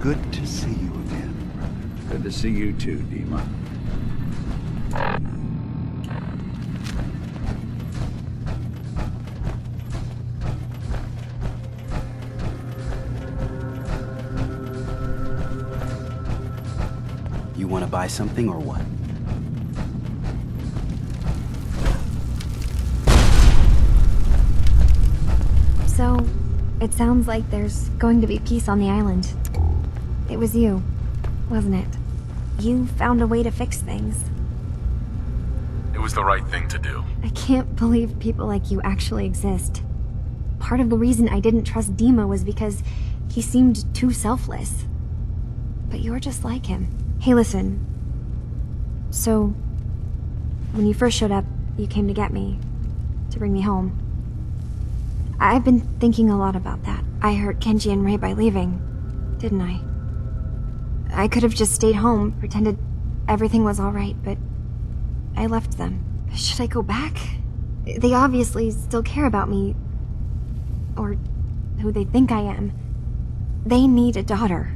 Good to see you again. Good to see you too, Dima. You want to buy something or what? So, it sounds like there's going to be peace on the island. It was you, wasn't it? You found a way to fix things. It was the right thing to do. I can't believe people like you actually exist. Part of the reason I didn't trust Dima was because he seemed too selfless. But you're just like him. Hey, listen. So, when you first showed up, you came to get me, to bring me home. I've been thinking a lot about that. I hurt Kenji and Rei by leaving, didn't I? I could have just stayed home, pretended everything was alright, but I left them. Should I go back? They obviously still care about me. Or who they think I am. They need a daughter.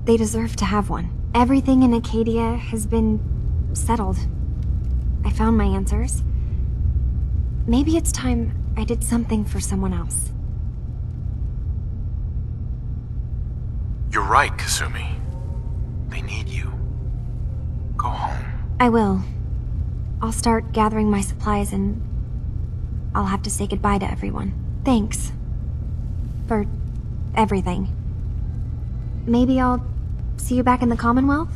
They deserve to have one. Everything in Acadia has been settled. I found my answers. Maybe it's time I did something for someone else. You're right, Kasumi. They need you. Go home. I will. I'll start gathering my supplies and I'll have to say goodbye to everyone. Thanks. For everything. Maybe I'll see you back in the Commonwealth?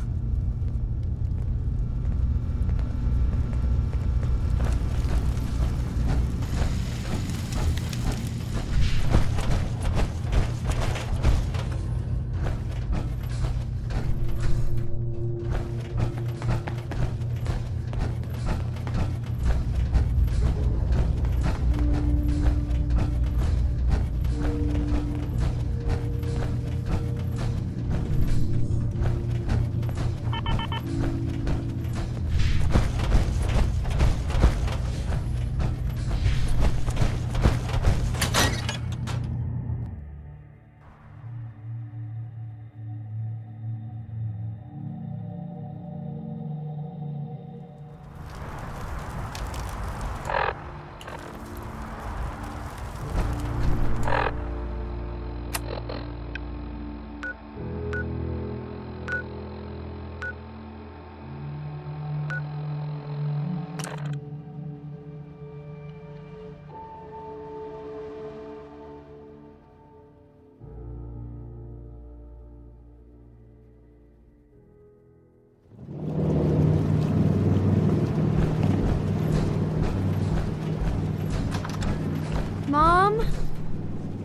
Mom?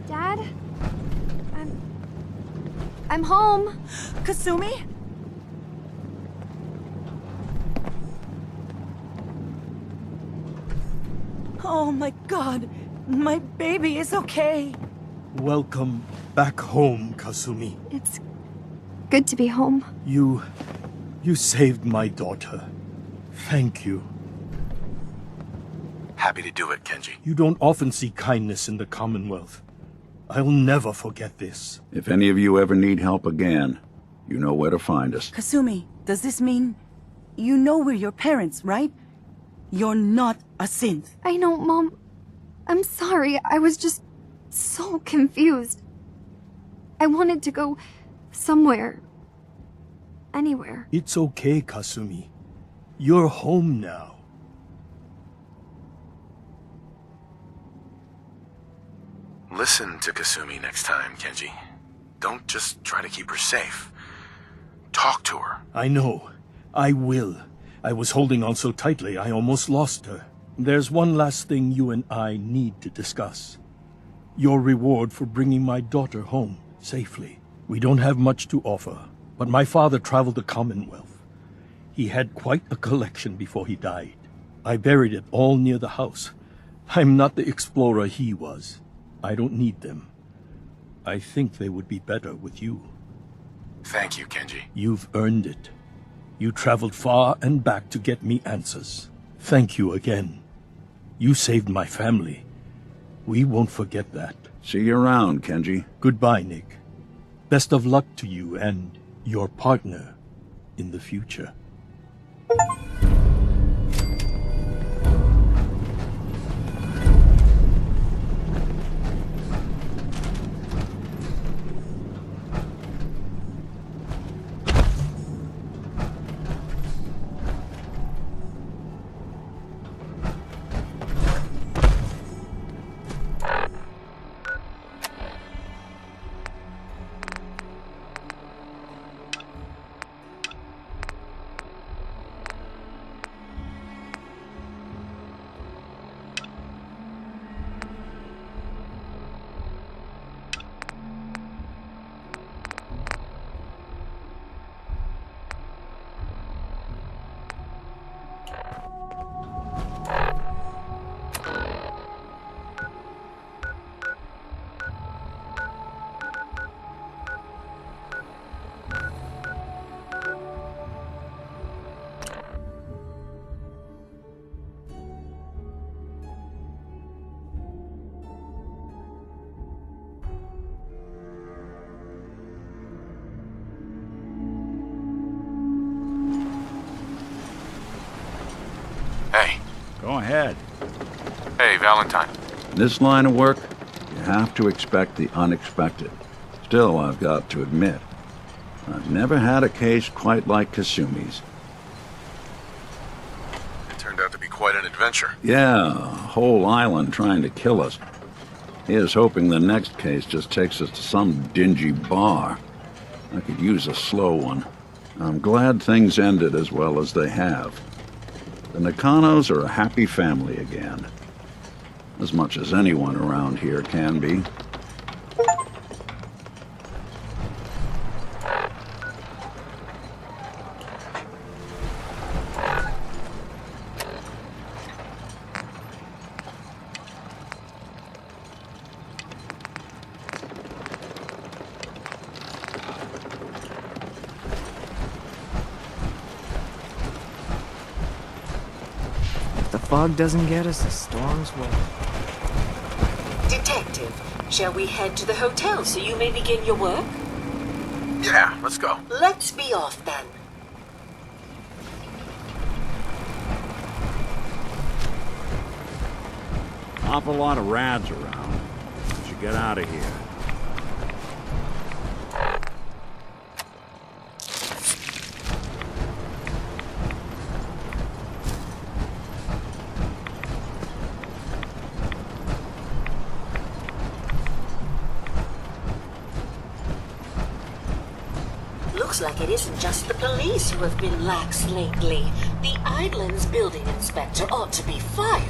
Dad? I'm home. Kasumi? Oh my god, my baby is okay. Welcome back home, Kasumi. It's good to be home. You saved my daughter. Thank you. Happy to do it, Kenji. You don't often see kindness in the Commonwealth. I'll never forget this. If any of you ever need help again, you know where to find us. Kasumi, does this mean you know we're your parents, right? You're not a synth. I know, Mom. I'm sorry. I was just so confused. I wanted to go somewhere. Anywhere. It's okay, Kasumi. You're home now. Listen to Kasumi next time, Kenji. Don't just try to keep her safe. Talk to her. I know. I will. I was holding on so tightly I almost lost her. There's one last thing you and I need to discuss. Your reward for bringing my daughter home safely. We don't have much to offer, but my father traveled the Commonwealth. He had quite a collection before he died. I buried it all near the house. I'm not the explorer he was. I don't need them. I think they would be better with you. Thank you, Kenji. You've earned it. You traveled far and back to get me answers. Thank you again. You saved my family. We won't forget that. See you around, Kenji. Goodbye, Nick. Best of luck to you and your partner in the future. Hey. Go ahead. Hey, Valentine. In this line of work, you have to expect the unexpected. Still, I've got to admit, I've never had a case quite like Kasumi's. It turned out to be quite an adventure. Yeah, a whole island trying to kill us. Here's hoping the next case just takes us to some dingy bar. I could use a slow one. I'm glad things ended as well as they have. The Nakanos are a happy family again. As much as anyone around here can be. If the fog doesn't get us, the storms will. Detective, shall we head to the hotel so you may begin your work? Yeah, let's go. Let's be off then. Awful lot of rads around. We should get out of here. Looks like it isn't just the police who have been lax lately. The island's building inspector ought to be fired.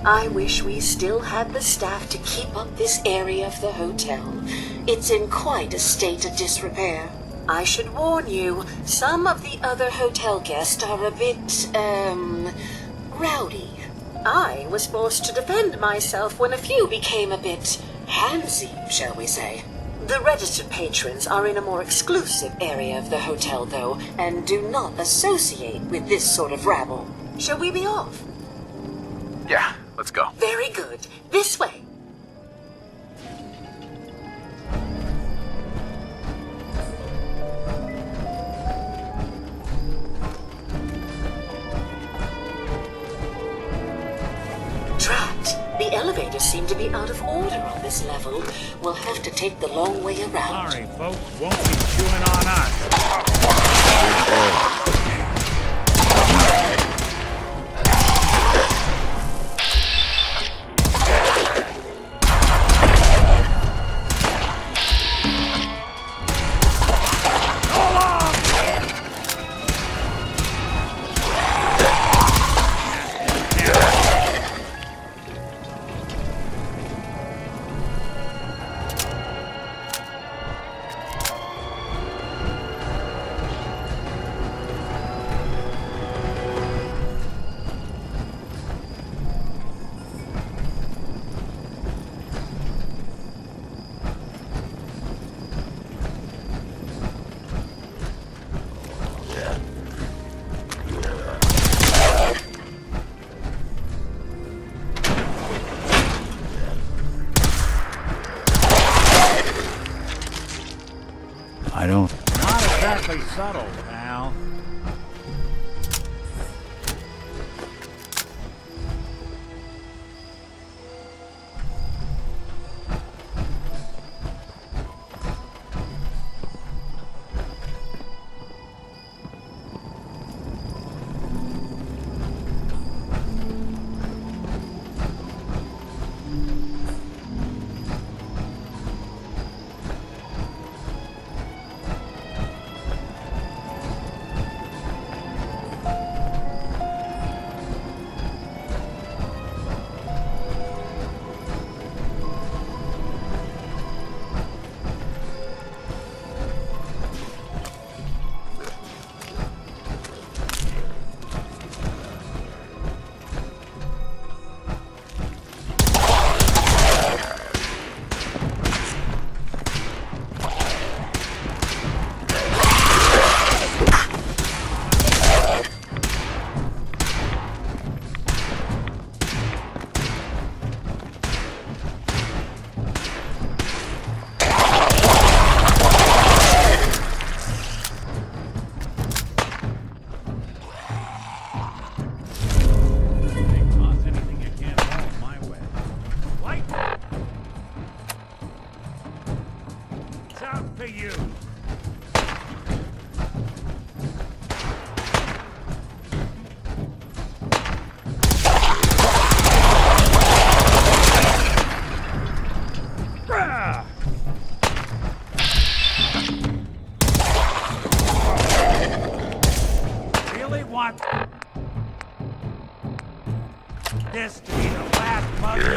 I wish we still had the staff to keep up this area of the hotel. It's in quite a state of disrepair. I should warn you, some of the other hotel guests are a bit, rowdy. I was forced to defend myself when a few became a bit handsy, shall we say. The registered patrons are in a more exclusive area of the hotel, though, and do not associate with this sort of rabble. Shall we be off? Yeah, let's go. Very good. This way. Drat. The elevators seem to be out of order on this level. We'll have to take the long way around. Sorry, folks. Won't be chewing on us. I don't. Not exactly subtle, pal. Toss anything you can roll my way. Light! It's out for you. Grah! Really want this to be the last mother?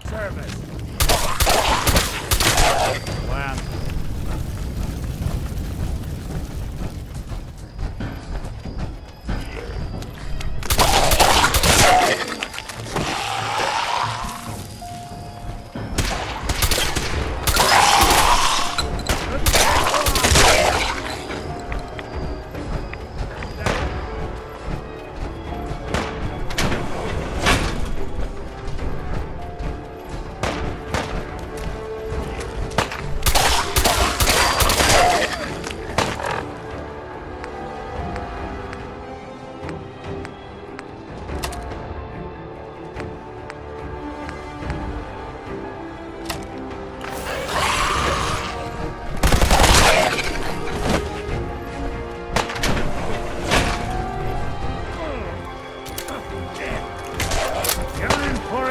Service. Last.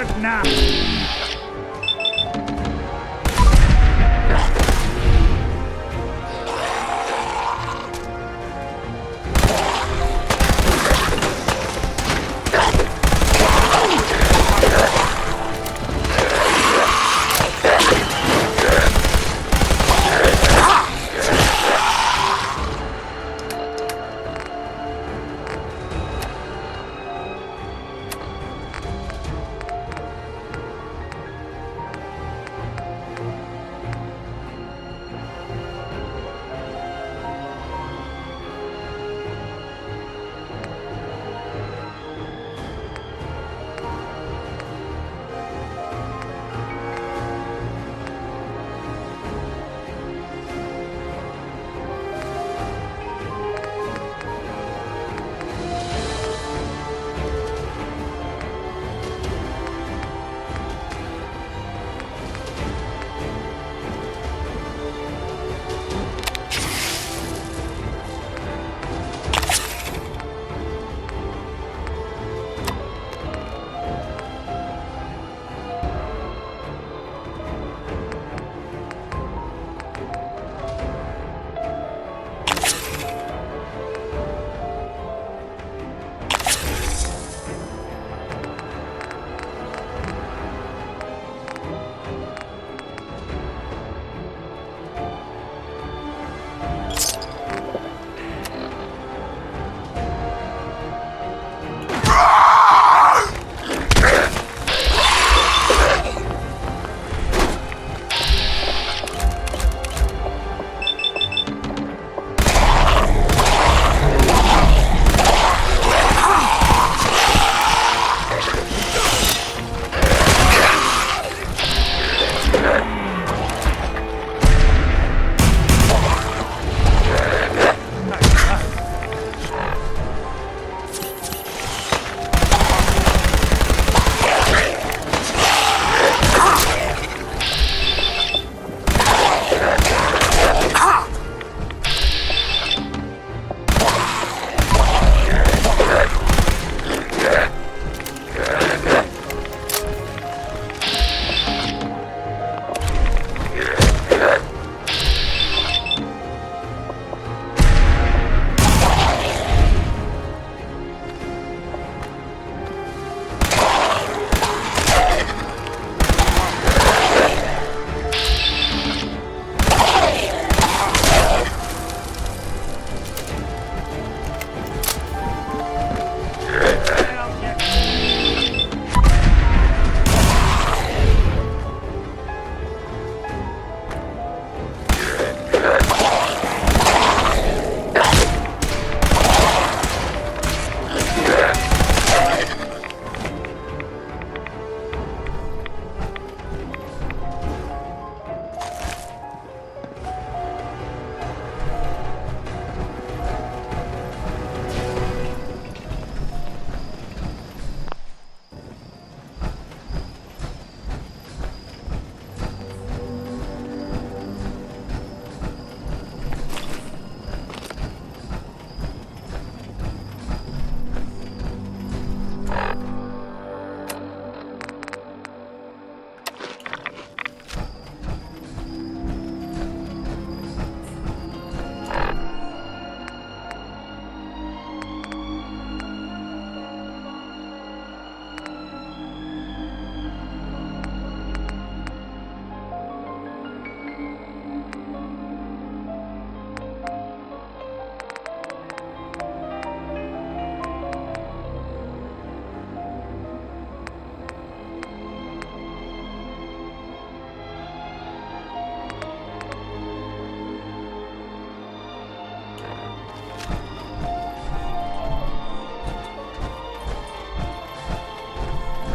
Start now!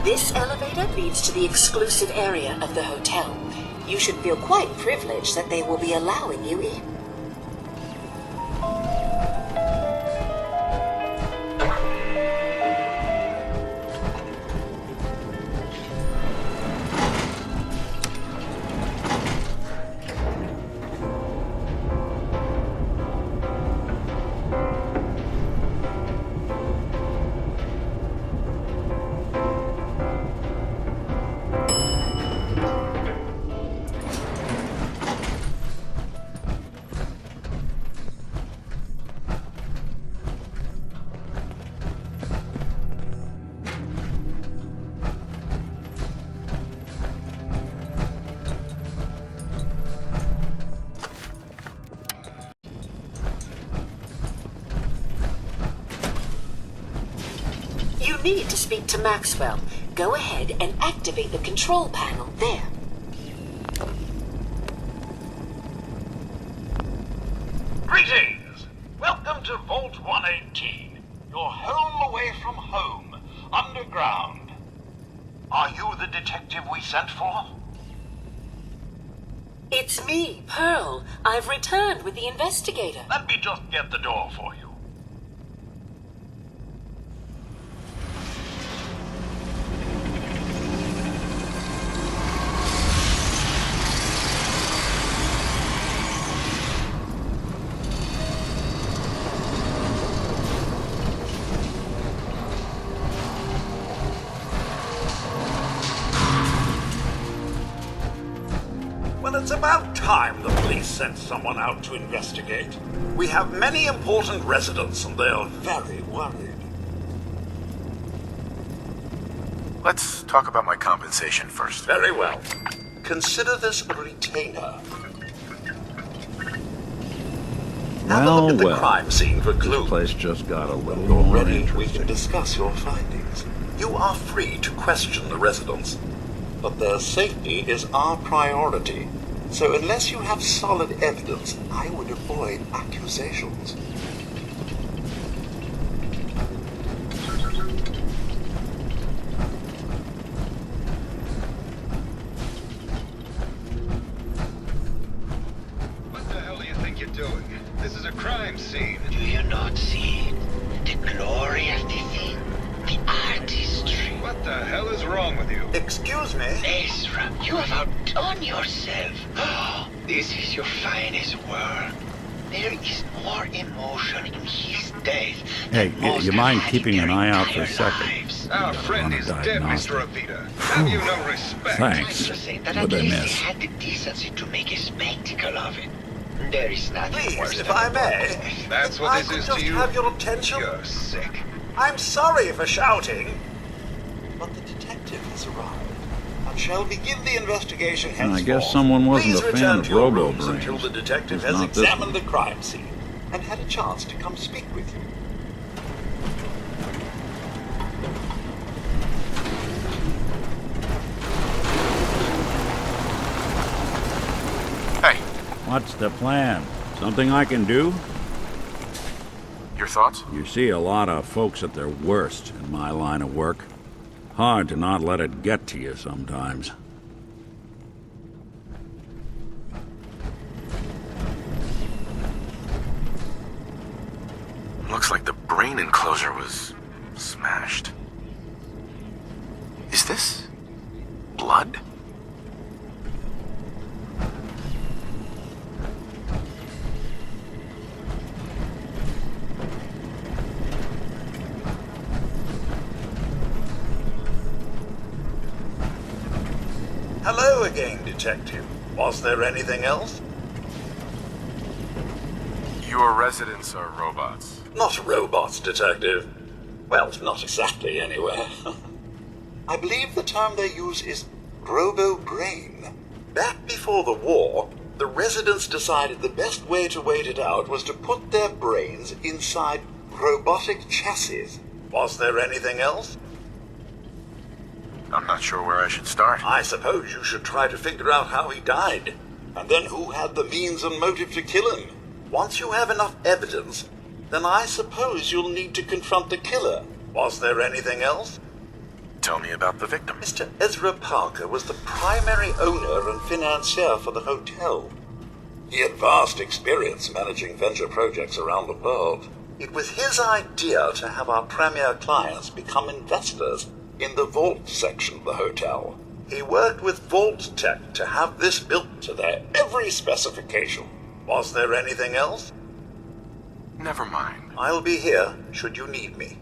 This elevator leads to the exclusive area of the hotel. You should feel quite privileged that they will be allowing you in. need to speak to Maxwell. Go ahead and activate the control panel there. Greetings! Welcome to Vault 118, your home away from home, underground. Are you the detective we sent for? It's me, Pearl. I've returned with the investigator. Let me just get the door for you. Well, it's about time the police sent someone out to investigate. We have many important residents and they're very worried. Let's talk about my compensation first. Very well. Consider this a retainer. Have a look at the crime scene for This clues. place just got a little When you're more ready, we interesting. can discuss your findings. You are free to question the residents, but their safety is our priority. So unless you have solid evidence, I would avoid accusations. What the hell do you think you're doing? This is a crime scene. Do you not see it? The glory of the thing, the artistry. What the hell is wrong with you? Excuse me? Ezra, you have outdone yourself. This is your finest work. There is more emotion in his death. Hey, than you most mind have had keeping in an their eye out for a entire second? lives. Our friend on a is dead, diagnostic. Mr. Avita. Have you no respect? Thanks. I'm just saying that at What'd I least miss? they had the decency to make a spectacle of it. There is nothing Please, worse if than I a may. death. That's If what I this could is just to you? have your attention. You're sick. I'm sorry for shouting. But the detective has arrived and shall begin the investigation I henceforth. guess someone wasn't Please a fan return of to your Robo rooms until Brains. the detective It's has not this examined one. the crime scene and had a chance to come speak with you. Hey, What's the plan? Something I can do? your thoughts? You see a lot of folks at their worst in my line of work. Hard to not let it get to you sometimes. Looks like the brain enclosure was smashed. Is this blood? Hello again, detective. Was there anything else? Your residents are robots. Not robots, detective. Well, not exactly, anyway. I believe the term they use is robo-brain. Back before the war, the residents decided the best way to wait it out was to put their brains inside robotic chassis. Was there anything else? I'm not sure where I should start. I suppose you should try to figure out how he died, and then who had the means and motive to kill him. Once you have enough evidence, then I suppose you'll need to confront the killer. Was there anything else? Tell me about the victim. Mr. Ezra Parker was the primary owner and financier for the hotel. He had vast experience managing venture projects around the world. It was his idea to have our premier clients become investors in the vault section of the hotel. He worked with Vault Tech to have this built to their every specification. Was there anything else? Never mind. I'll be here should you need me.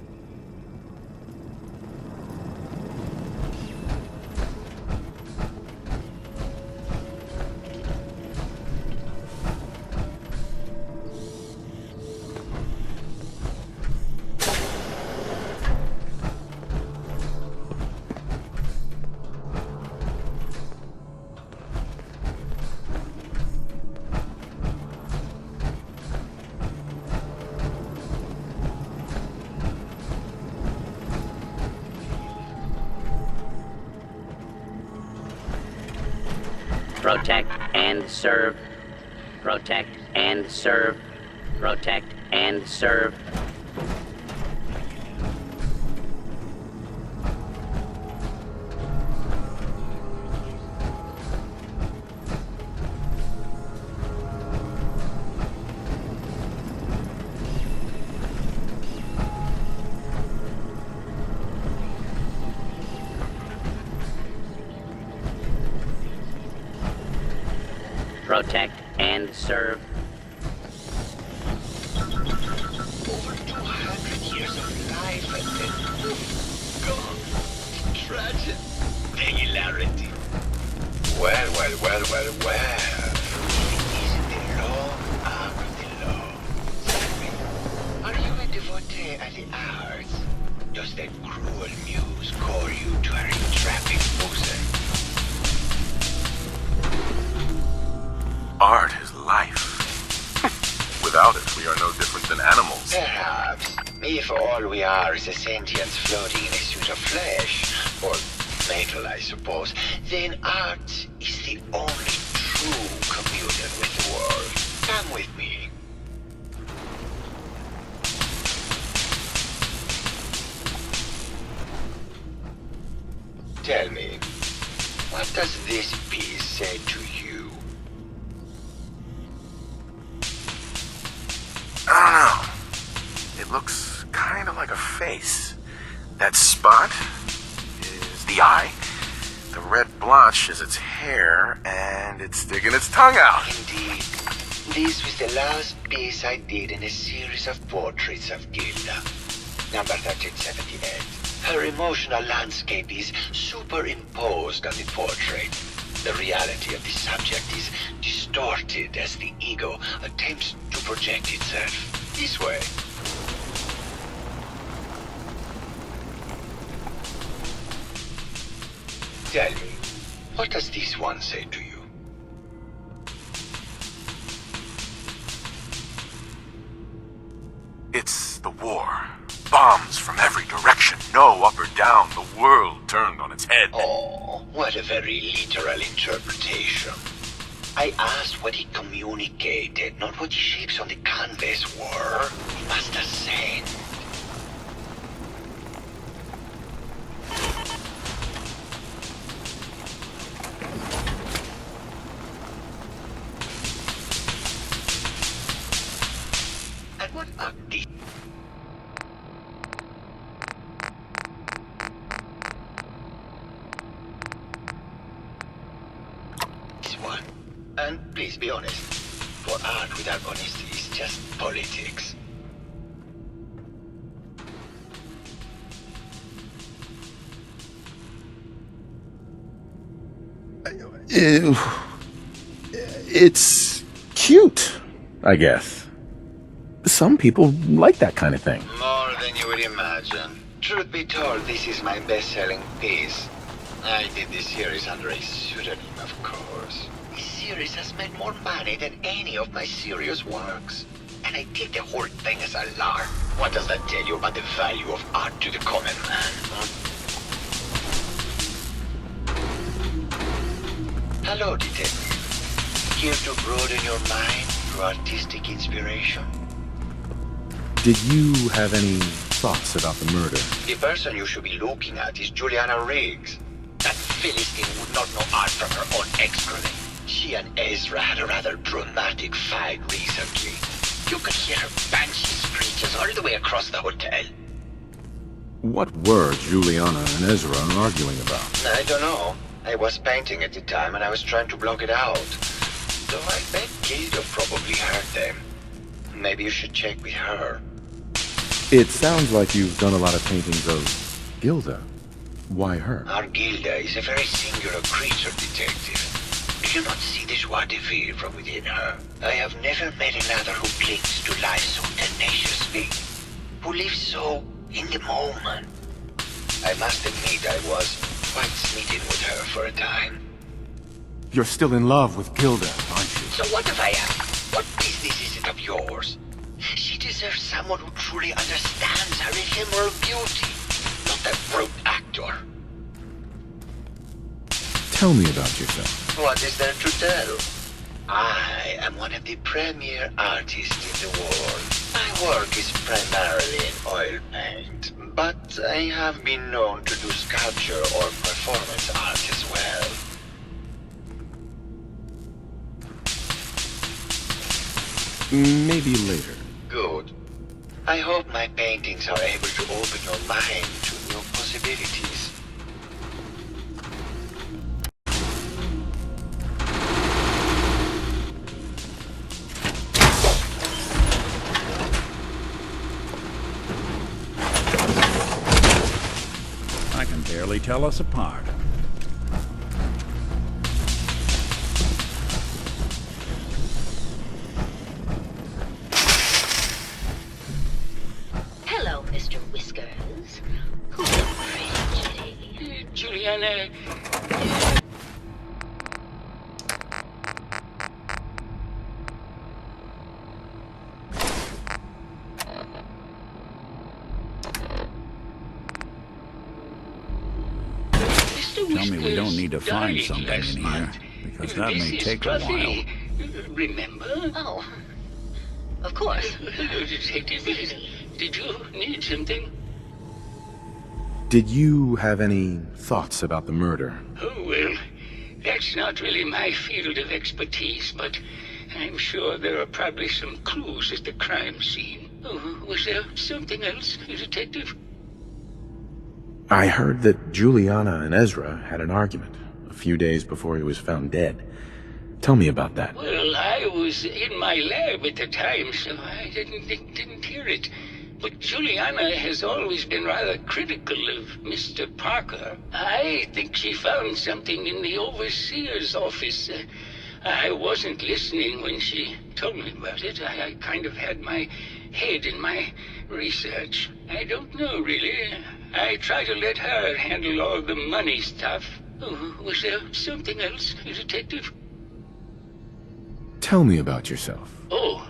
Protect and serve. Protect and serve. Protect and serve. Protect and serve. Over 200 years of life and then gone. Tragic singularity. Well. Isn't the law out of the law? Tell me, are you a devotee of the arts? Does that cruel muse call you to her entrapping bosom? Art is life. Without it, we are no different than animals. Perhaps. If all we are is a sentience floating in a suit of flesh, or metal, I suppose, then art is the only true communion with the world. Come with me. Tell me, what does this piece say to you? I don't know. It looks kind of like a face. That spot is the eye. The red blotch is its hair, and it's sticking its tongue out. Indeed. This was the last piece I did in a series of portraits of Gilda. Number 1378. Her emotional landscape is superimposed on the portrait. The reality of the subject is distorted as the ego attempts to project itself. This way. Tell me, what does this one say to you? It's the war. Bombs from every direction. No up or down. The world turned on its head. Oh, what a very literal interpretation. I asked what he communicated, not what the shapes on the canvas were. He must have said. And what are these? One. And please be honest. For art without honesty is just politics. It's cute, I guess. Some people like that kind of thing. More than you would imagine. Truth be told, this is my best-selling piece. I did this series under a pseudonym, of course. This series has made more money than any of my serious works. And I did the whole thing as a lark. What does that tell you about the value of art to the common man? Hello, detective. Here to broaden your mind through artistic inspiration? Did you have any thoughts about the murder? The person you should be looking at is Juliana Riggs. That Philistine would not know art from her own excrement. She and Ezra had a rather dramatic fight recently. You could hear her banshee screeches all the way across the hotel. What were Juliana and Ezra arguing about? I don't know. I was painting at the time and I was trying to block it out. Though I bet Gilda probably heard them. Maybe you should check with her. It sounds like you've done a lot of paintings of Gilda. Why her? Our Gilda is a very singular creature, detective. Do you not see the joie de vivre from within her? I have never met another who clings to life so tenaciously, who lives so in the moment. I must admit I was quite smitten with her for a time. You're still in love with Gilda, aren't you? So what if I am? What business is it of yours? She deserves someone who truly understands her ephemeral beauty, not that brute actor. Tell me about yourself. What is there to tell? I am one of the premier artists in the world. My work is primarily in oil paint, but I have been known to do sculpture or performance art as well. Maybe later. Good. I hope my paintings are able to open your mind to new possibilities. I can barely tell us apart. Hello, Mr. Whiskers. Who's your pretty Juliana. Tell me we don't need to find something in here, because that may take a while. Remember? Oh, of course. Hello, Detective. Did you need something? Did you have any thoughts about the murder? Oh, well, that's not really my field of expertise, but I'm sure there are probably some clues at the crime scene. Oh, was there something else, Detective? I heard that Juliana and Ezra had an argument a few days before he was found dead. Tell me about that. Well, I was in my lab at the time, so I didn't hear it. But Juliana has always been rather critical of Mr. Parker. I think she found something in the overseer's office. I wasn't listening when she told me about it. I kind of had my head in my research. I don't know, really. I try to let her handle all the money stuff. Oh, was there something else, Detective? Tell me about yourself. Oh,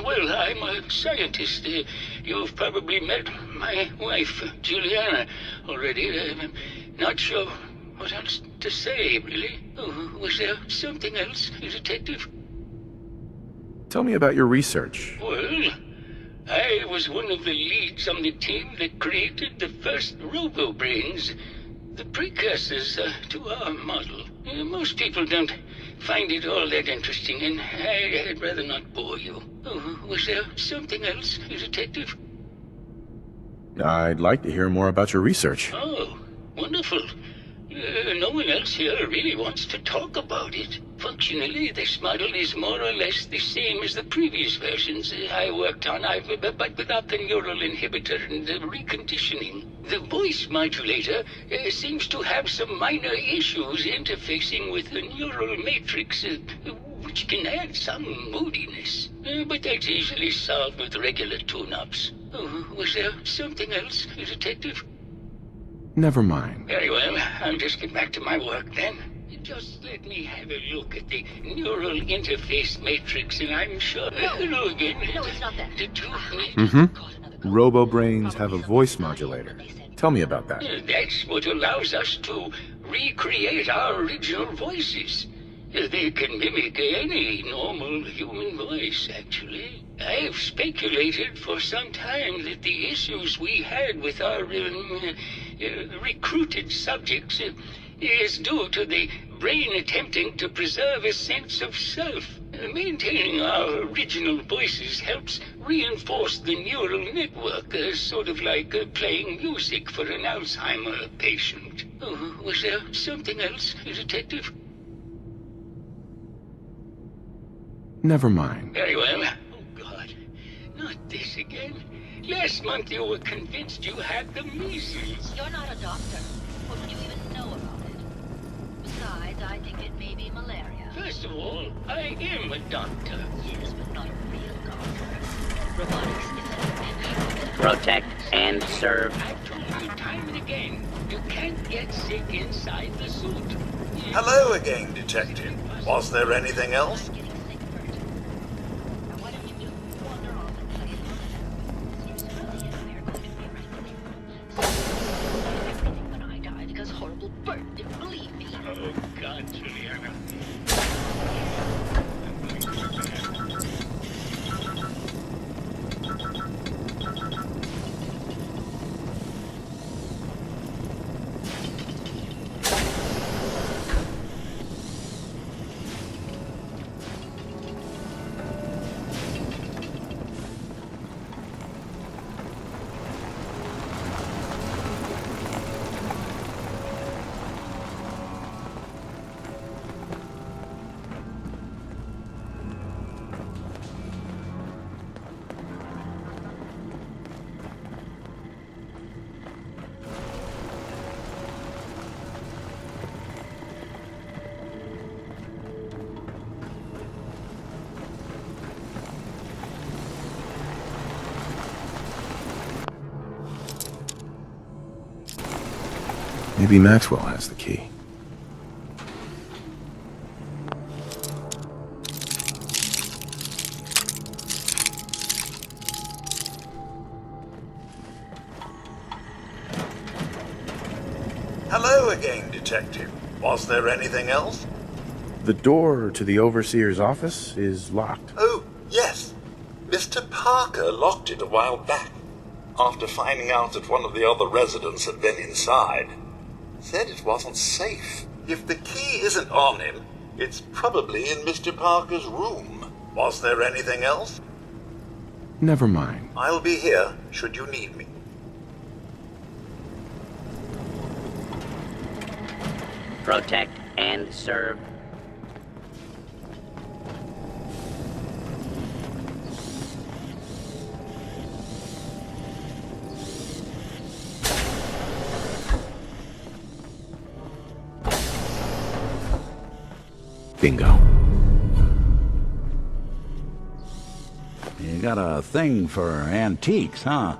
well, I'm a scientist. You've probably met my wife, Juliana, already. I'm not sure what else to say, really. Oh, was there something else, Detective? Tell me about your research. Well, I was one of the leads on the team that created the first RoboBrains, the precursors to our model. Most people don't find it all that interesting, and I'd rather not bore you. Oh, was there something else, Detective? I'd like to hear more about your research. Oh, wonderful. No one else here really wants to talk about it. Functionally, this model is more or less the same as the previous versions I worked on, but without the neural inhibitor and the reconditioning. The voice modulator seems to have some minor issues interfacing with the neural matrix, which can add some moodiness. But that's easily solved with regular tune-ups. Oh, was there something else, Detective? Never mind. Very well. I'll just get back to my work then. Just let me have a look at the neural interface matrix, and I'm sure... Hello again. No, it's not that. Did you need... Mm-hmm. RoboBrains have a voice modulator. Tell me about that. That's what allows us to recreate our original voices. They can mimic any normal human voice, actually. I've speculated for some time that the issues we had with our recruited subjects is due to the brain attempting to preserve a sense of self. Maintaining our original voices helps reinforce the neural network, sort of like playing music for an Alzheimer patient. Oh, was there something else, Detective? Never mind. Very well. Oh, God. Not this again. Last month you were convinced you had the measles. You're not a doctor. What would you even know about it? Besides, I think it may be malaria. First of all, I am a doctor. Yes, but not a real doctor. Robotics is Protect and serve. I've told you time and again, you can't get sick inside the suit. Hello again, Detective. Was there anything else? on, Juliana. Maybe Maxwell has the key. Hello again, Detective. Was there anything else? The door to the Overseer's office is locked. Oh, yes. Mr. Parker locked it a while back, after finding out that one of the other residents had been inside. Said it wasn't safe. If the key isn't on him, it's probably in Mr. Parker's room. Was there anything else? Never mind. I'll be here, should you need me. Protect and serve. Bingo. You got a thing for antiques, huh?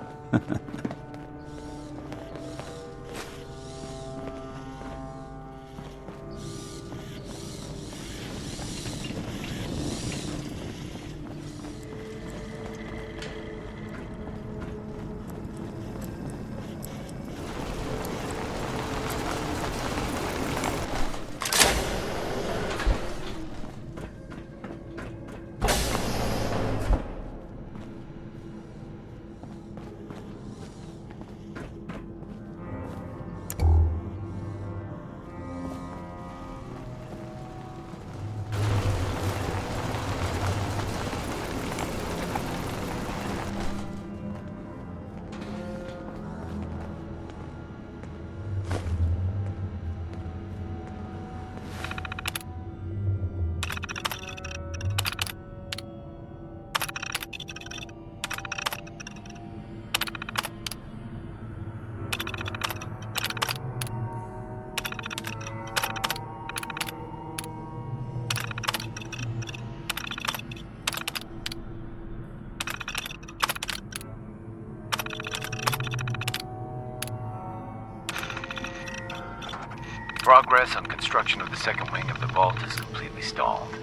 Progress on construction of the second wing of the vault is completely stalled.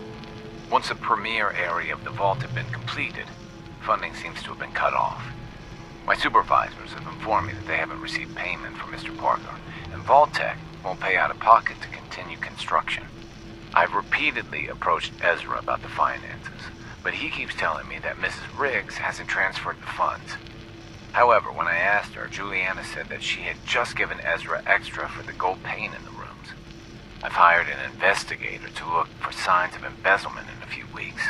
Once a premier area of the vault had been completed, funding seems to have been cut off. My supervisors have informed me that they haven't received payment from Mr. Parker, and Vault-Tec won't pay out of pocket to continue construction. I've repeatedly approached Ezra about the finances, but he keeps telling me that Mrs. Riggs hasn't transferred the funds. However, when I asked her, Juliana said that she had just given Ezra extra for the gold paint in the rooms. I've hired an investigator to look for signs of embezzlement in a few weeks.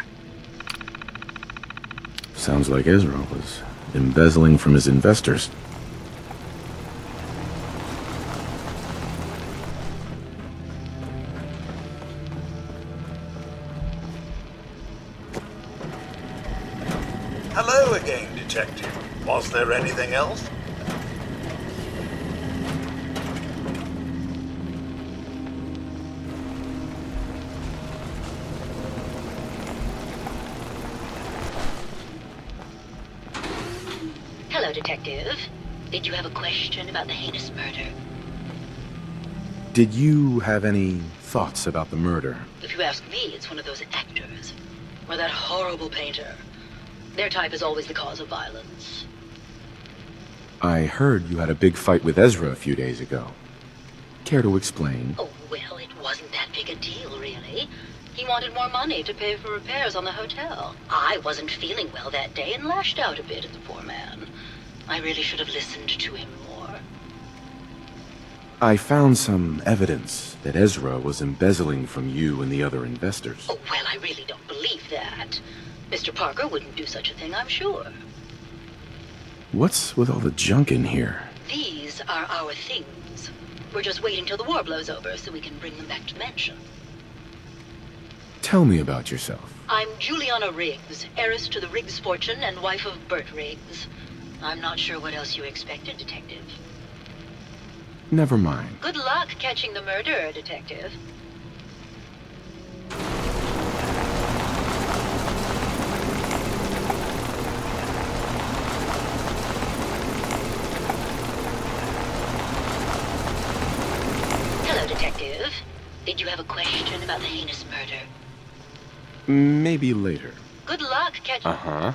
Sounds like Ezra was embezzling from his investors. Hello again, Detective. Was there anything else? Hello, Detective. Did you have a question about the heinous murder? Did you have any thoughts about the murder? If you ask me, it's one of those actors. Or that horrible painter. Their type is always the cause of violence. I heard you had a big fight with Ezra a few days ago. Care to explain? Oh, well, it wasn't that pick a deal, really. He wanted more money to pay for repairs on the hotel. I wasn't feeling well that day and lashed out a bit at the poor man. I really should have listened to him more. I found some evidence that Ezra was embezzling from you and the other investors. Oh, well, I really don't believe that. Mr. Parker wouldn't do such a thing, I'm sure. What's with all the junk in here? These are our things. We're just waiting till the war blows over so we can bring them back to Mansion. Tell me about yourself. I'm Juliana Riggs, heiress to the Riggs fortune and wife of Bert Riggs. I'm not sure what else you expected, Detective. Never mind. Good luck catching the murderer, Detective. Hello, Detective. Did you have a question about the heinous murder? Maybe later. Good luck catching... Uh-huh.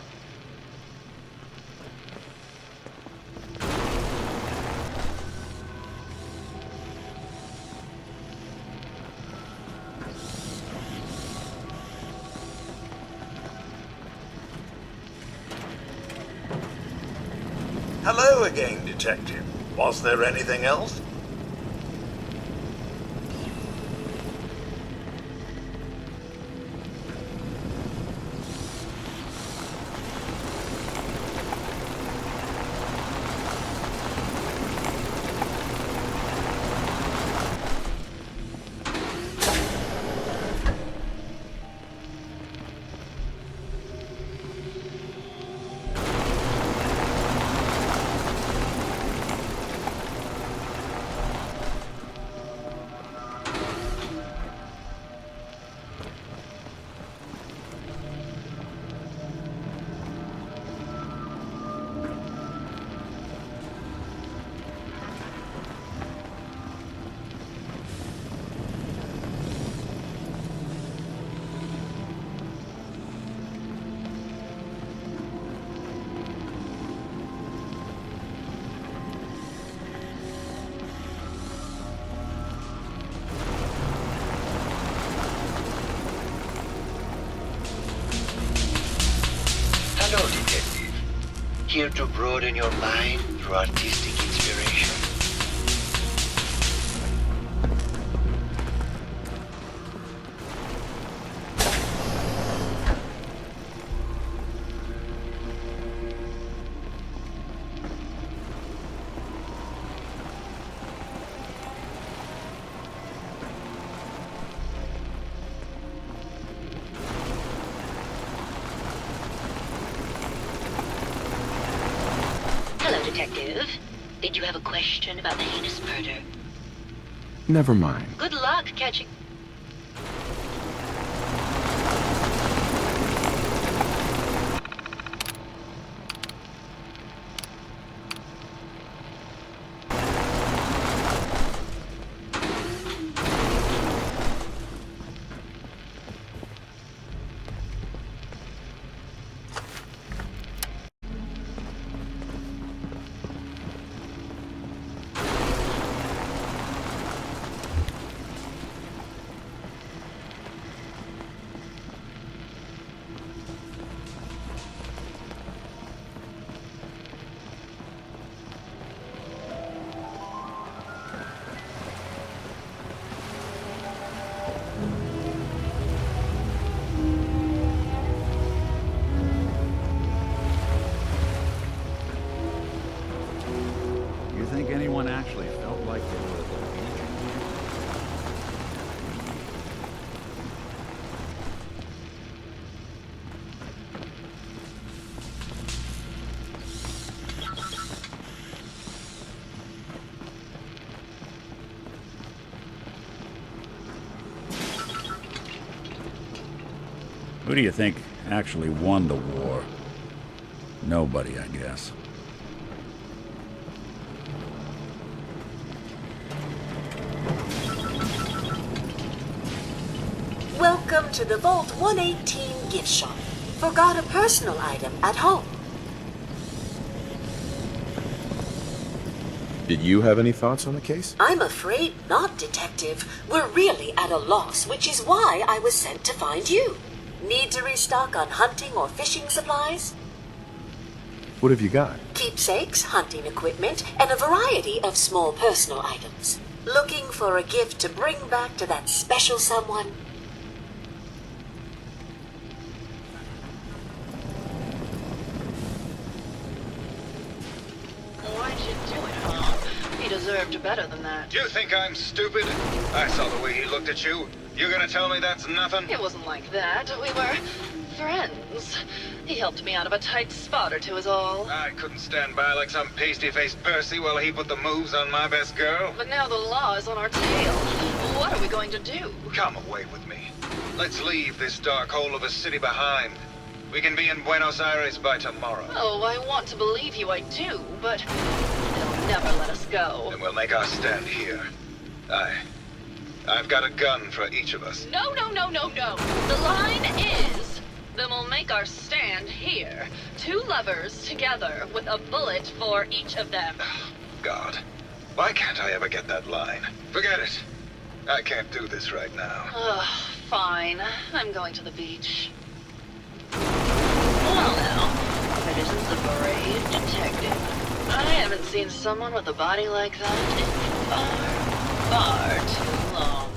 Hello again, Detective. Was there anything else? Hello, Detective. Here to broaden your mind through artistic inspiration. Hello, Detective. Did you have a question about the heinous murder? Never mind. Good luck catching... You think anyone actually felt like they were at the beach? Who do you think actually won the war? Nobody, I guess. Welcome to the Vault 118 gift shop. Forgot a personal item at home. Did you have any thoughts on the case? I'm afraid not, Detective. We're really at a loss, which is why I was sent to find you. Need to restock on hunting or fishing supplies? What have you got? Keepsakes, hunting equipment, and a variety of small personal items. Looking for a gift to bring back to that special someone? Why'd you do it, huh? He deserved better than that. Do you think I'm stupid? I saw the way he looked at you. You gonna tell me that's nothing? It wasn't like that. We were friends. He helped me out of a tight spot or two is all. I couldn't stand by like some pasty-faced Percy while he put the moves on my best girl. But now the law is on our tail. What are we going to do? Come away with me. Let's leave this dark hole of a city behind. We can be in Buenos Aires by tomorrow. Oh, I want to believe you, I do, but they'll never let us go. Then we'll make our stand here. I've got a gun for each of us. No, no, no, no, no. The line is, then we'll make our stand here. 2 lovers together with a bullet for each of them. God, why can't I ever get that line? Forget it. I can't do this right now. Ugh, fine. I'm going to the beach. Well now, if it isn't the brave detective. I haven't seen someone with a body like that in far too long.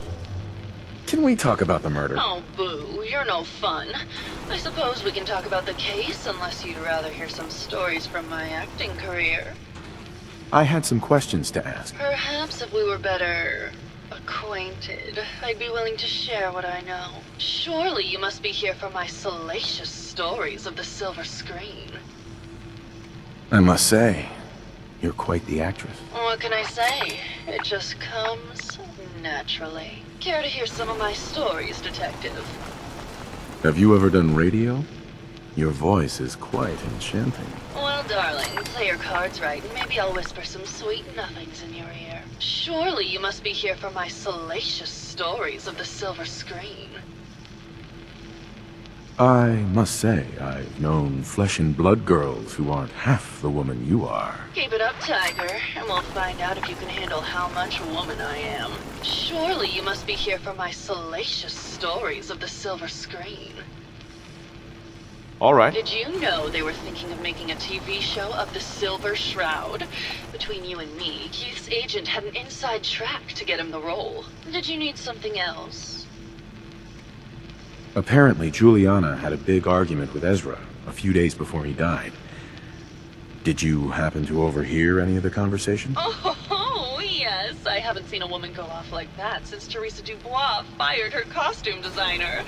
Can we talk about the murder? Oh, boo, you're no fun. I suppose we can talk about the case, unless you'd rather hear some stories from my acting career. I had some questions to ask. Perhaps if we were better acquainted, I'd be willing to share what I know. Surely you must be here for my salacious stories of the silver screen. I must say, you're quite the actress. What can I say? It just comes naturally. Care to hear some of my stories, Detective? Have you ever done radio? Your voice is quite enchanting. Well, darling, play your cards right, and maybe I'll whisper some sweet nothings in your ear. Surely you must be here for my salacious stories of the silver screen. I must say, I've known flesh and blood girls who aren't half the woman you are. Keep it up, Tiger, and we'll find out if you can handle how much woman I am. Surely you must be here for my salacious stories of the silver screen. All right. Did you know they were thinking of making a TV show of the Silver Shroud? Between you and me, Keith's agent had an inside track to get him the role. Did you need something else? Apparently, Juliana had a big argument with Ezra a few days before he died. Did you happen to overhear any of the conversation? Oh, yes. I haven't seen a woman go off like that since Teresa Dubois fired her costume designer.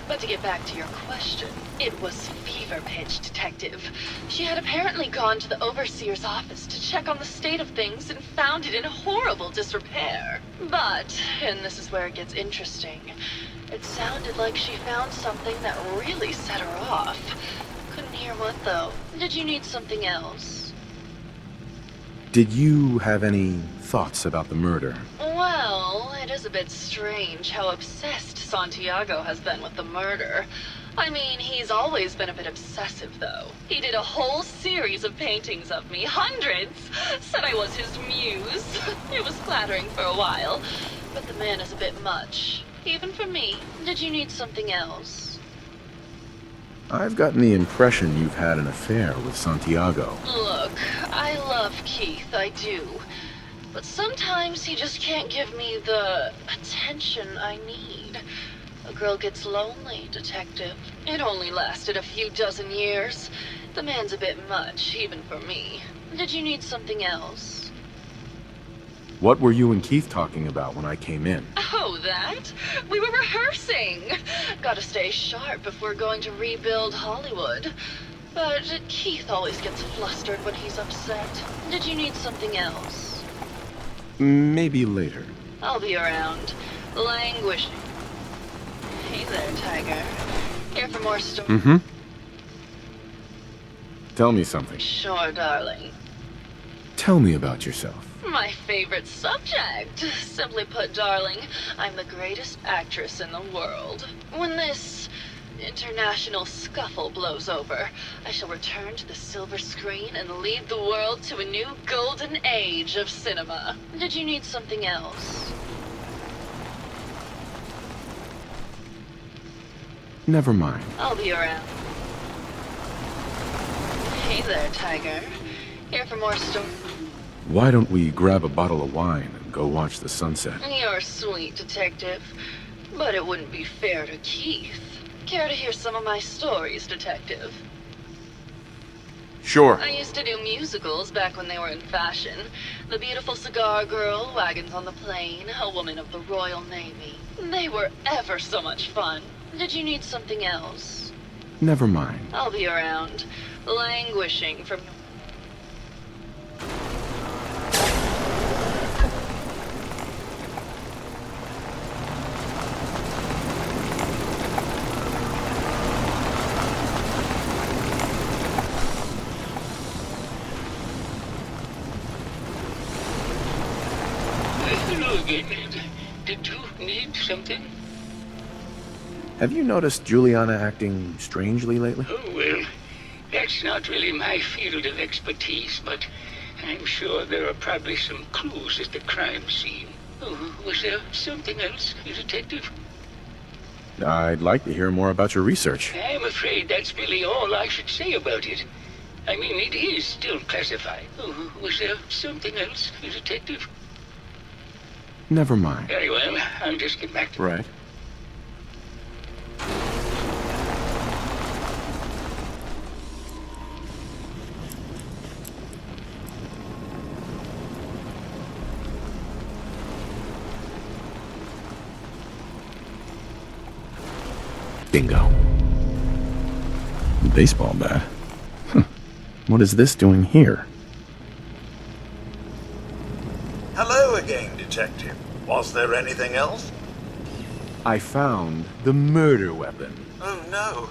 But to get back to your question, it was fever pitch, Detective. She had apparently gone to the Overseer's office to check on the state of things and found it in horrible disrepair. But, and this is where it gets interesting, it sounded like she found something that really set her off. Couldn't hear what, though. Did you need something else? Did you have any thoughts about the murder? Well, it is a bit strange how obsessed Santiago has been with the murder. I mean, he's always been a bit obsessive, though. He did a whole series of paintings of me, hundreds, said I was his muse. It was flattering for a while, but the man is a bit much. Even for me. Did you need something else? I've gotten the impression you've had an affair with Santiago. Look, I love Keith, I do. But sometimes he just can't give me the attention I need. A girl gets lonely, Detective. It only lasted a few dozen years. The man's a bit much, even for me. Did you need something else? What were you and Keith talking about when I came in? Oh, that? We were rehearsing. Gotta stay sharp if we're going to rebuild Hollywood. But Keith always gets flustered when he's upset. Did you need something else? Maybe later. I'll be around. Languishing. Hey there, Tiger. Here for more stories? Mm-hmm. Tell me something. Sure, darling. Tell me about yourself. My favorite subject. Simply put, darling, I'm the greatest actress in the world. When this international scuffle blows over, I shall return to the silver screen and lead the world to a new golden age of cinema. Did you need something else? Never mind. I'll be around. Hey there, Tiger. Here for more stories? Why don't we grab a bottle of wine and go watch the sunset? You're sweet, Detective. But it wouldn't be fair to Keith. Care to hear some of my stories, Detective? Sure. I used to do musicals back when they were in fashion. The Beautiful Cigar Girl, Wagons on the Plain, A Woman of the Royal Navy. They were ever so much fun. Did you need something else? Never mind. I'll be around, languishing from... Hello again. Did you need something? Have you noticed Juliana acting strangely lately? Oh, well, that's not really my field of expertise, but I'm sure there are probably some clues at the crime scene. Oh, was there something else, Detective? I'd like to hear more about your research. I'm afraid that's really all I should say about it. I mean, it is still classified. Oh, was there something else, Detective? Never mind. Very well, I'll just get back to... Right. Bingo. Baseball bat? What is this doing here? Hello again, Detective. Was there anything else? I found the murder weapon. Oh no.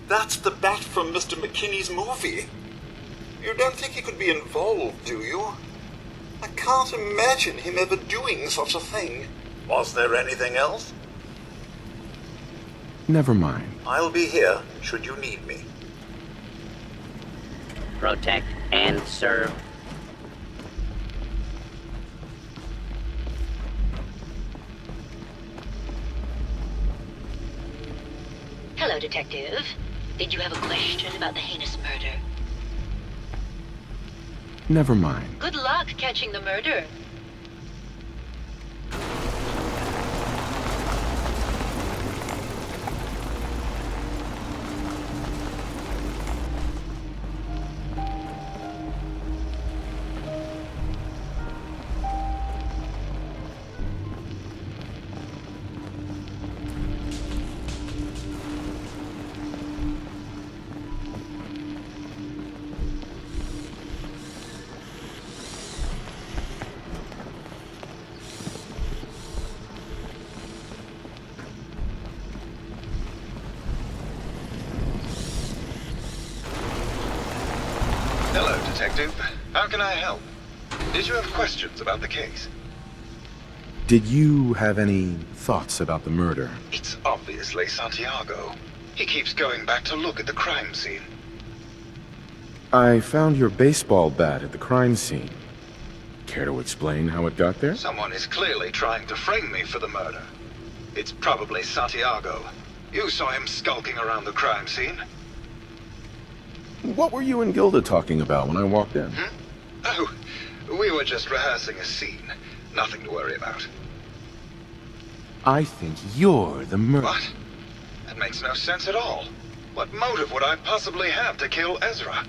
That's the bat from Mr. McKinney's movie. You don't think he could be involved, do you? I can't imagine him ever doing such a thing. Was there anything else? Never mind. I'll be here should you need me. Protect and serve. Hello, Detective. Did you have a question about the heinous murder? Never mind. Good luck catching the murderer. Hello, Detective. How can I help? Did you have questions about the case? Did you have any thoughts about the murder? It's obviously Santiago. He keeps going back to look at the crime scene. I found your baseball bat at the crime scene. Care to explain how it got there? Someone is clearly trying to frame me for the murder. It's probably Santiago. You saw him skulking around the crime scene. What were you and Gilda talking about when I walked in? Oh, we were just rehearsing a scene. Nothing to worry about. I think you're the murderer. What? That makes no sense at all. What motive would I possibly have to kill Ezra?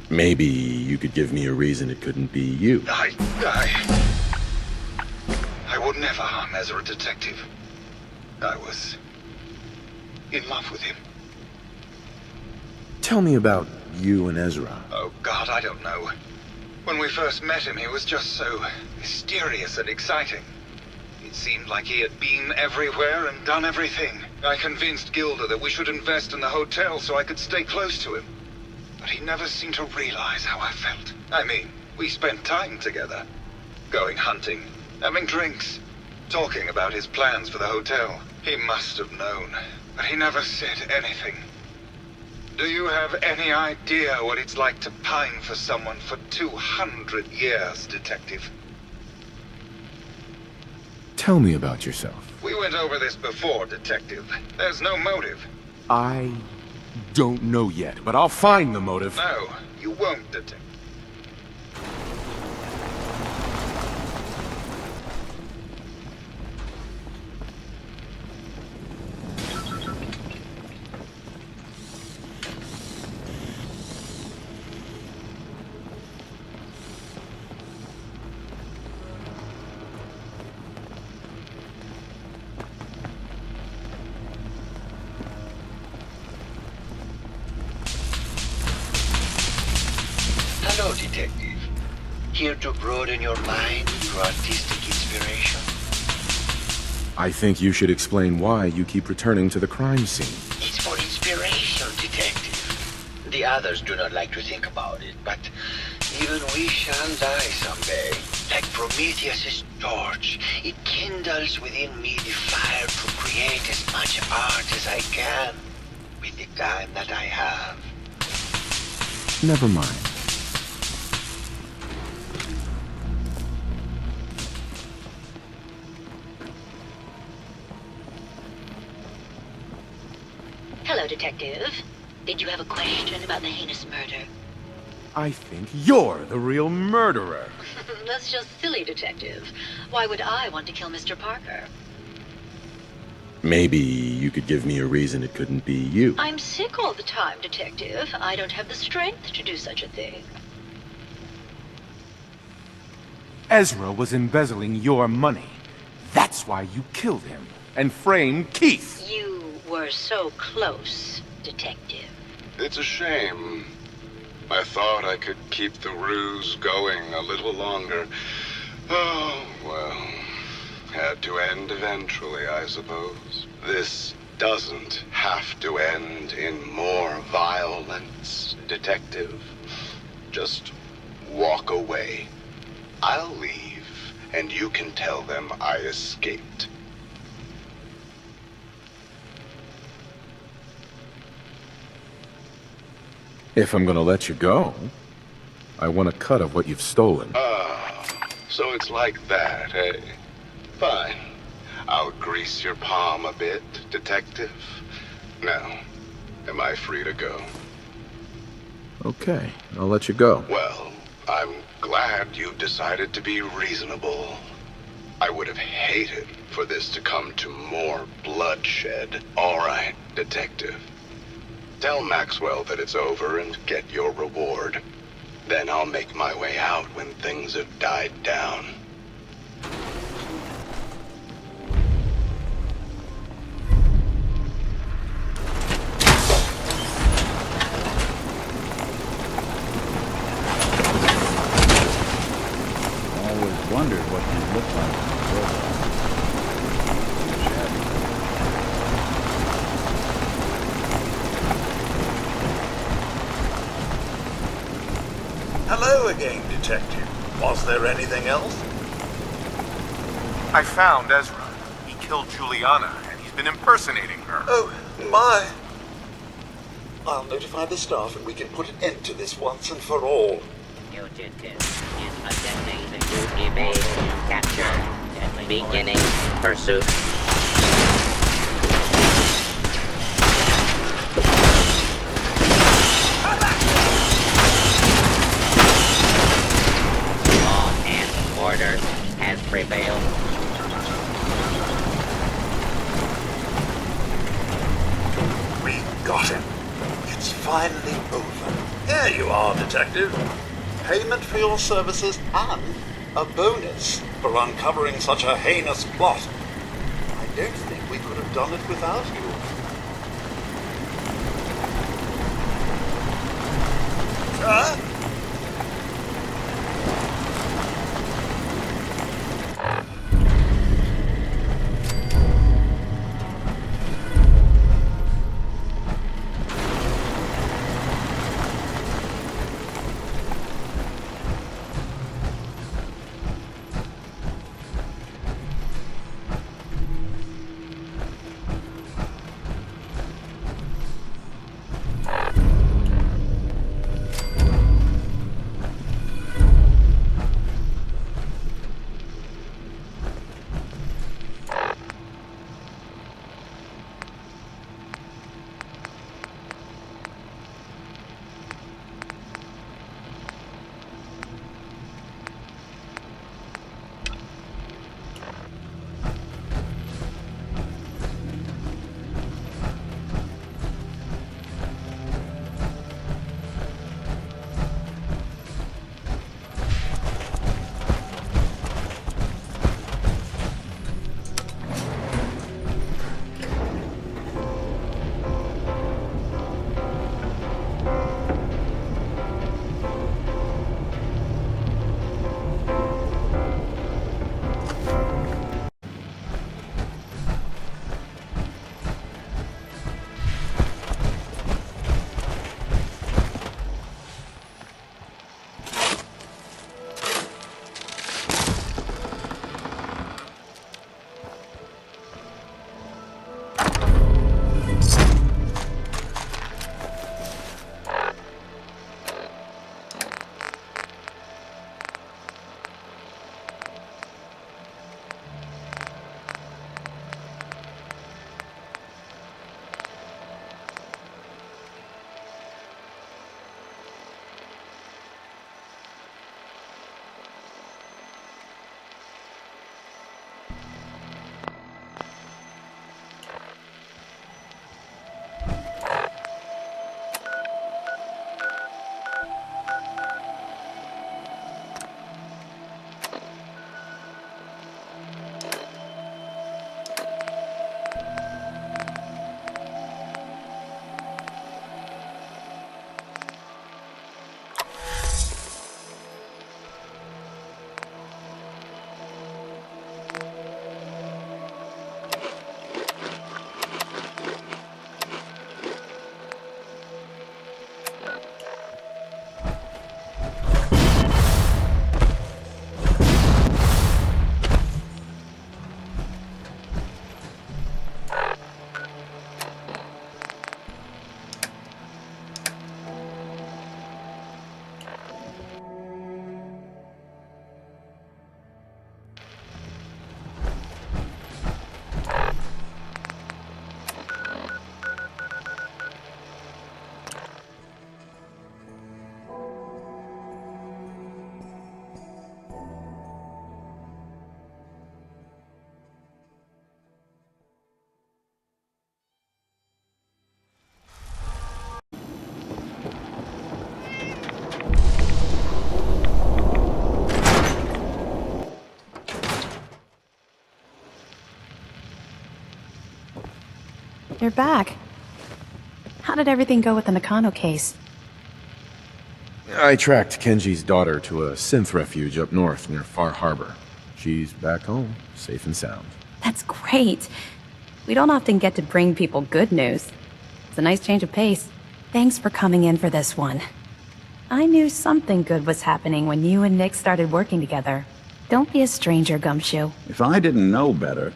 Maybe you could give me a reason it couldn't be you. I would never harm Ezra, Detective. I was in love with him. Tell me about you and Ezra. Oh, God, I don't know. When we first met him, he was just so mysterious and exciting. It seemed like he had been everywhere and done everything. I convinced Gilda that we should invest in the hotel so I could stay close to him. But he never seemed to realize how I felt. I mean, we spent time together. Going hunting, having drinks, talking about his plans for the hotel. He must have known, but he never said anything. Do you have any idea what it's like to pine for someone for 200 years, Detective? Tell me about yourself. We went over this before, Detective. There's no motive. I don't know yet, but I'll find the motive. No, you won't, Detective. Hello, Detective. Here to broaden your mind through artistic inspiration? I think you should explain why you keep returning to the crime scene. It's for inspiration, Detective. The others do not like to think about it, but even we shall die someday. Like Prometheus' torch, it kindles within me the fire to create as much art as I can with the time that I have. Never mind. Hello, Detective. Did you have a question about the heinous murder? I think you're the real murderer. That's just silly, Detective. Why would I want to kill Mr. Parker? Maybe you could give me a reason it couldn't be you. I'm sick all the time, Detective. I don't have the strength to do such a thing. Ezra was embezzling your money. That's why you killed him and framed Keith. You were so close, Detective. It's a shame. I thought I could keep the ruse going a little longer. Oh, well. Had to end eventually, I suppose. This doesn't have to end in more violence, Detective. Just walk away. I'll leave, and you can tell them I escaped. If I'm gonna let you go, I want a cut of what you've stolen. Ah, so it's like that, eh? Fine. I'll grease your palm a bit, Detective. Now, am I free to go? Okay, I'll let you go. Well, I'm glad you decided to be reasonable. I would have hated for this to come to more bloodshed. All right, Detective. Tell Maxwell that it's over and get your reward. Then I'll make my way out when things have died down. Always wondered what you look like in the profile. Hello again, Detective. Was there anything else? I found Ezra. He killed Juliana, and he's been impersonating her. Oh, my. I'll notify the staff and we can put an end to this once and for all. Fugitive is attempting to evade capture. Beginning pursuit. Law and order has prevailed. We got him. It's finally over. Here you are, Detective. Payment for your services and a bonus for uncovering such a heinous plot. I don't think we could have done it without you. Huh? You're back. How did everything go with the Nakano case? I tracked Kenji's daughter to a synth refuge up north near Far Harbor. She's back home, safe and sound. That's great. We don't often get to bring people good news. It's a nice change of pace. Thanks for coming in for this one. I knew something good was happening when you and Nick started working together. Don't be a stranger, Gumshoe. If I didn't know better,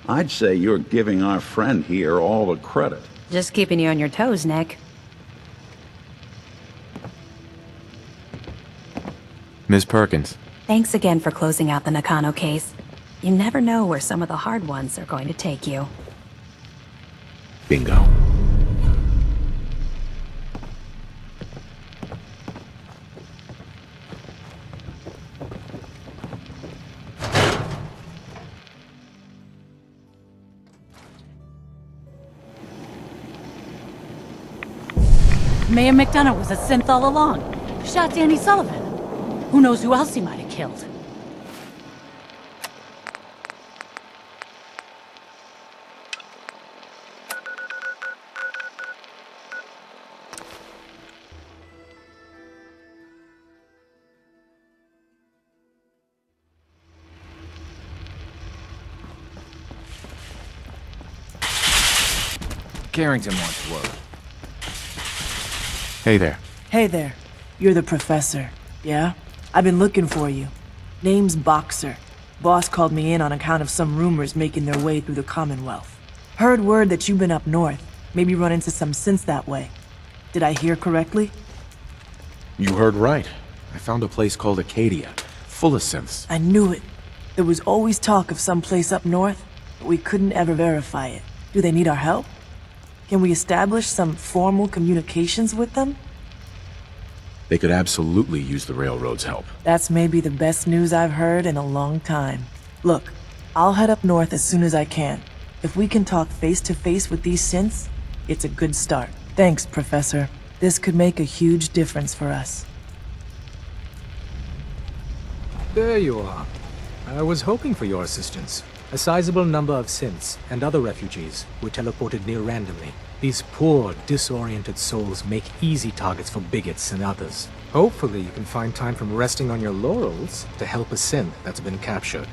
I'd say you're giving our friend here all the credit. Just keeping you on your toes, Nick. Ms. Perkins. Thanks again for closing out the Nakano case. You never know where some of the hard ones are going to take you. Bingo. Mayor McDonough was a synth all along. Shot Danny Sullivan. Who knows who else he might have killed? Carrington wants word. Hey there. Hey there. You're the professor, yeah? I've been looking for you. Name's Boxer. Boss called me in on account of some rumors making their way through the Commonwealth. Heard word that you've been up north, maybe run into some synths that way. Did I hear correctly? You heard right. I found a place called Acadia, full of synths. I knew it. There was always talk of some place up north, but we couldn't ever verify it. Do they need our help? Can we establish some formal communications with them? They could absolutely use the railroad's help. That's maybe the best news I've heard in a long time. Look, I'll head up north as soon as I can. If we can talk face to face with these synths, it's a good start. Thanks, Professor. This could make a huge difference for us. There you are. I was hoping for your assistance. A sizable number of synths and other refugees were teleported near randomly. These poor, disoriented souls make easy targets for bigots and others. Hopefully you can find time from resting on your laurels to help a synth that's been captured.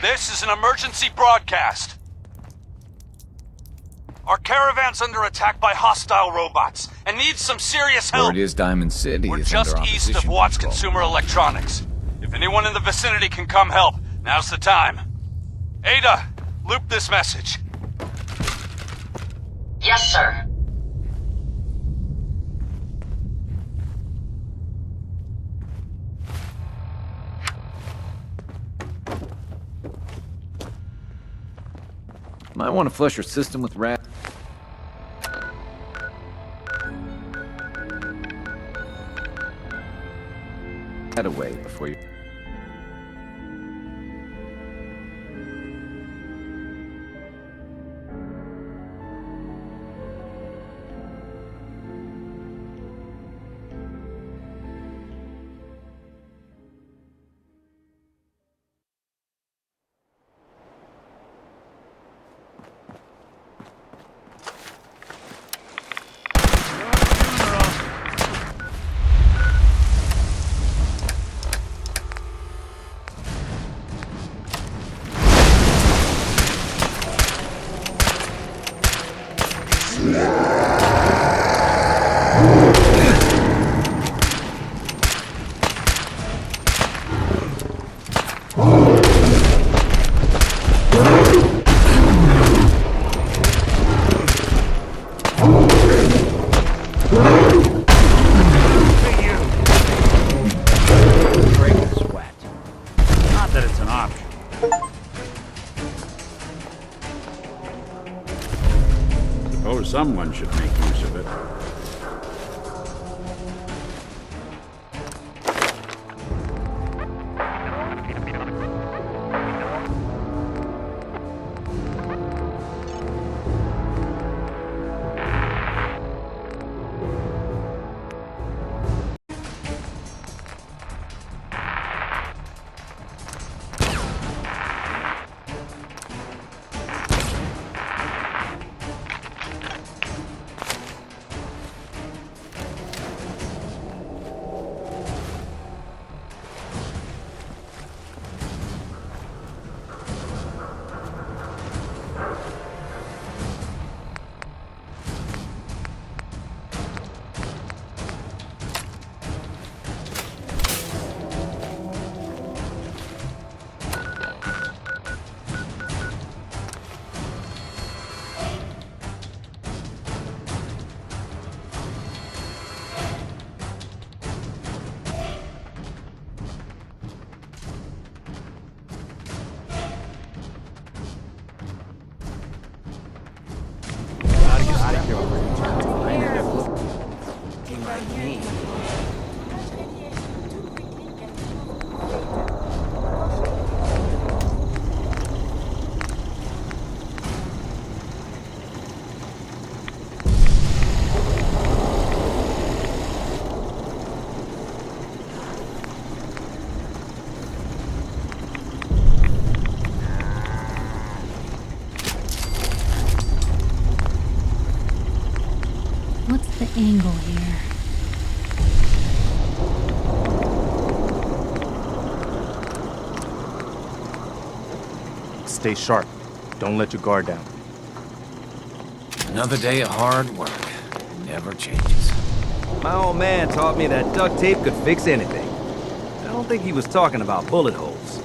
This is an emergency broadcast. Our caravan's under attack by hostile robots and needs some serious help. Word is Diamond City We're is just under east of opposition Watts control. Consumer Electronics. If anyone in the vicinity can come help, now's the time. Ada, loop this message. Yes, sir. Might want to flush your system with rat. Head away before you. someone should make use of it. What's the angle here? Stay sharp. Don't let your guard down. Another day of hard work. It never changes. My old man taught me that duct tape could fix anything. I don't think he was talking about bullet holes.